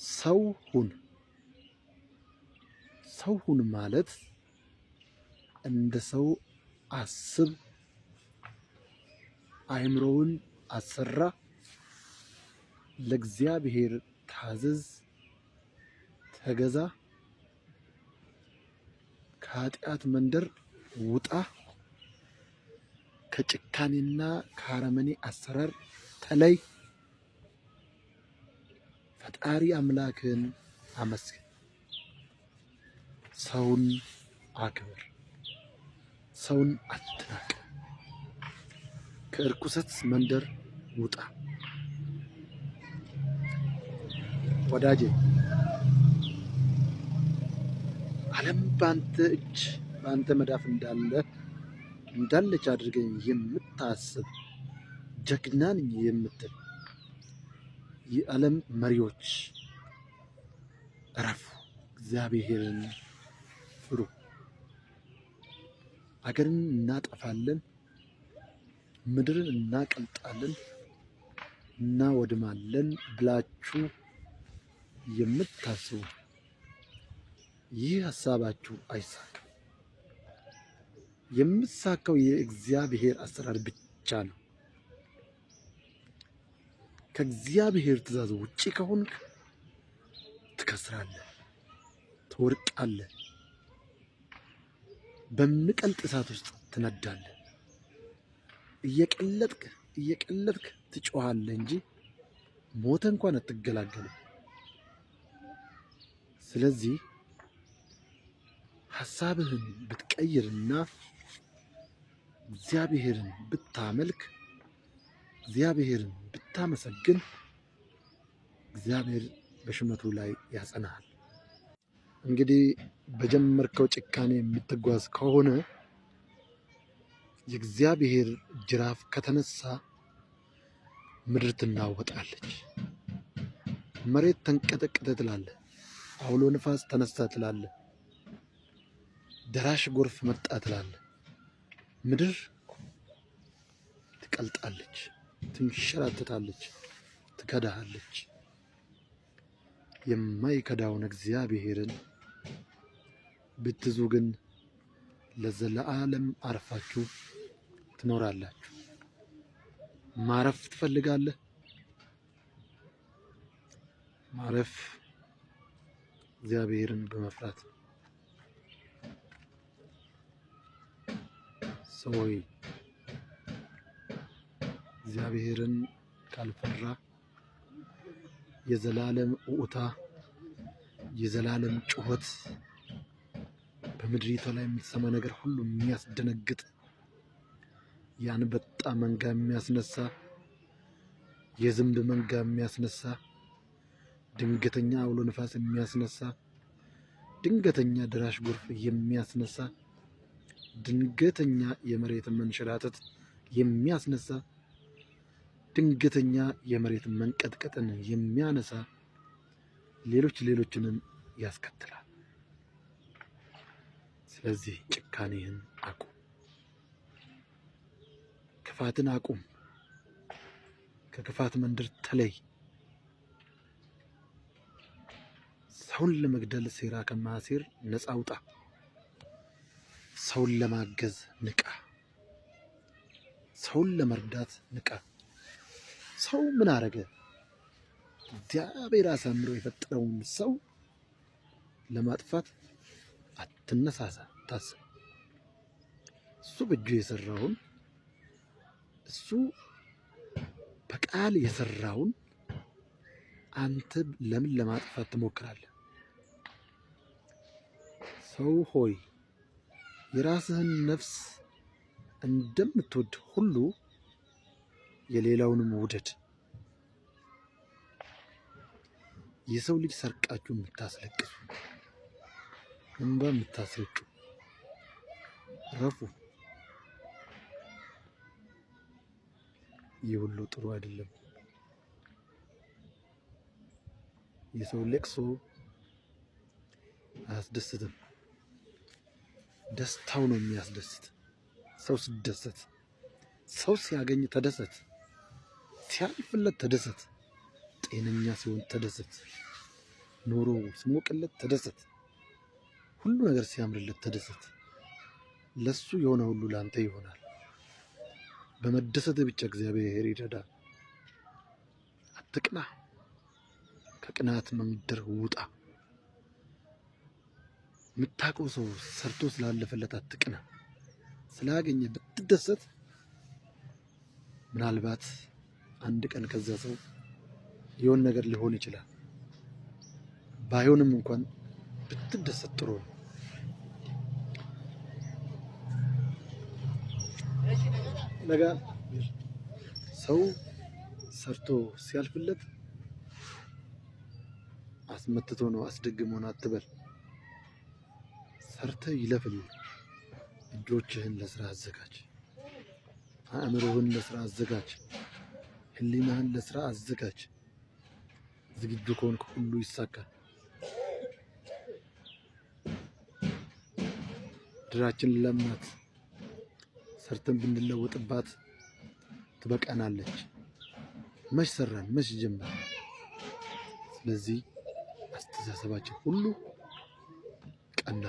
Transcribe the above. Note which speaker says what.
Speaker 1: ሰው ሁን። ሰው ሁን ማለት እንደ ሰው አስብ፣ አእምሮውን አሰራ፣ ለእግዚአብሔር ታዘዝ፣ ተገዛ፣ ከኃጢአት መንደር ውጣ፣ ከጭካኔና ከአረመኔ አሰራር ተለይ፣ ፈጣሪ አምላክን አመስግን፣ ሰውን አክብር፣ ሰውን አትናቅ፣ ከእርኩሰት መንደር ውጣ። ወዳጄ ዓለም በአንተ እጅ በአንተ መዳፍ እንዳለች አድርገኝ የምታስብ ጀግና ነኝ የምትል የዓለም መሪዎች እረፉ፣ እግዚአብሔርን ፍሩ። አገርን እናጠፋለን፣ ምድርን እናቀልጣለን፣ እናወድማለን ብላችሁ የምታስቡ ይህ ሀሳባችሁ አይሳካም። የምትሳካው የእግዚአብሔር አሰራር ብቻ ነው። ከእግዚአብሔር ትእዛዝ ውጪ ከሆንክ ትከስራለህ፣ ትወድቃለህ፣ በሚቀልጥ እሳት ውስጥ ትነዳለህ። እየቀለጥክ ትጮኻለህ እንጂ ሞተ እንኳን አትገላገልም። ስለዚህ ሀሳብህን ብትቀይርና እግዚአብሔርን ብታመልክ፣ እግዚአብሔርን ብታመሰግን፣ እግዚአብሔር በሹመቱ ላይ ያጸናሃል። እንግዲህ በጀመርከው ጭካኔ የምትጓዝ ከሆነ የእግዚአብሔር ጅራፍ ከተነሳ ምድር ትናወጣለች፣ መሬት ተንቀጠቀጠ ትላለህ፣ አውሎ ንፋስ ተነሳ ትላለህ፣ ደራሽ ጎርፍ መጣ ትላለህ። ምድር ትቀልጣለች፣ ትንሸራተታለች፣ ትከዳሃለች። የማይከዳውን እግዚአብሔርን ብትይዙ ግን ለዘለዓለም አርፋችሁ ትኖራላችሁ። ማረፍ ትፈልጋለህ? ማረፍ እግዚአብሔርን በመፍራት ሰው ሆይ እግዚአብሔርን ካልፈራ የዘላለም ውዑታ፣ የዘላለም ጩኸት፣ በምድሪቷ ላይ የምትሰማ ነገር ሁሉ የሚያስደነግጥ፣ የአንበጣ መንጋ የሚያስነሳ፣ የዝንብ መንጋ የሚያስነሳ፣ ድንገተኛ አውሎ ንፋስ የሚያስነሳ፣ ድንገተኛ ደራሽ ጎርፍ የሚያስነሳ፣ ድንገተኛ የመሬት መንሸራተት የሚያስነሳ፣ ድንገተኛ የመሬት መንቀጥቀጥን የሚያነሳ፣ ሌሎችንም ያስከትላል። ስለዚህ ጭካኔህን አቁም፣ ክፋትን አቁም፣ ከክፋት መንደር ተለይ። ሰውን ለመግደል ሴራ ከማሴር ነፃ ውጣ። ሰውን ለማገዝ ንቃ። ሰውን ለመርዳት ንቃ። ሰው ምን አረገ? እግዚአብሔር አሳምሮ የፈጠረውን ሰው ለማጥፋት አትነሳሳ፣ ታስብ። እሱ በእጁ የሰራውን፣ እሱ በቃል የሰራውን አንተ ለምን ለማጥፋት ትሞክራለህ? ሰው ሆይ የራስህን ነፍስ እንደምትወድ ሁሉ የሌላውንም ውደድ። የሰው ልጅ ሰርቃችሁ የምታስለቅሱ፣ እንባ የምታስረጩ ረፉ። ይህ ሁሉ ጥሩ አይደለም። የሰው ለቅሶ አያስደስትም። ደስታው ነው የሚያስደስት። ሰው ሲደሰት፣ ሰው ሲያገኝ ተደሰት፣ ሲያልፍለት ተደሰት፣ ጤነኛ ሲሆን ተደሰት። ኑሮ ሲሞቅለት ተደሰት። ሁሉ ነገር ሲያምርለት ተደሰት። ለሱ የሆነ ሁሉ ላንተ ይሆናል። በመደሰት ብቻ እግዚአብሔር ይረዳል። አትቅና። ከቅናት መንደር ውጣ። የምታውቀው ሰው ሰርቶ ስላለፈለት አትቅና። ስላገኘ ብትደሰት ምናልባት አንድ ቀን ከዛ ሰው የሆነ ነገር ሊሆን ይችላል። ባይሆንም እንኳን ብትደሰት ጥሩ ነው። ነገ ሰው ሰርቶ ሲያልፍለት አስመትቶ ነው አስደግሞ ነው አትበል። ሰርተህ ይለፍልህ። እጆችህን ለስራ አዘጋጅ። አእምሮህን ለስራ አዘጋጅ። ህሊናህን ለስራ አዘጋጅ። ዝግጁ ከሆንክ ሁሉ ይሳካል። ምድራችን ለምናት፣ ሰርተን ብንለወጥባት ትበቃናለች። መች ሰራን? መች ጀመር? ስለዚህ አስተሳሰባችን ሁሉ ቀና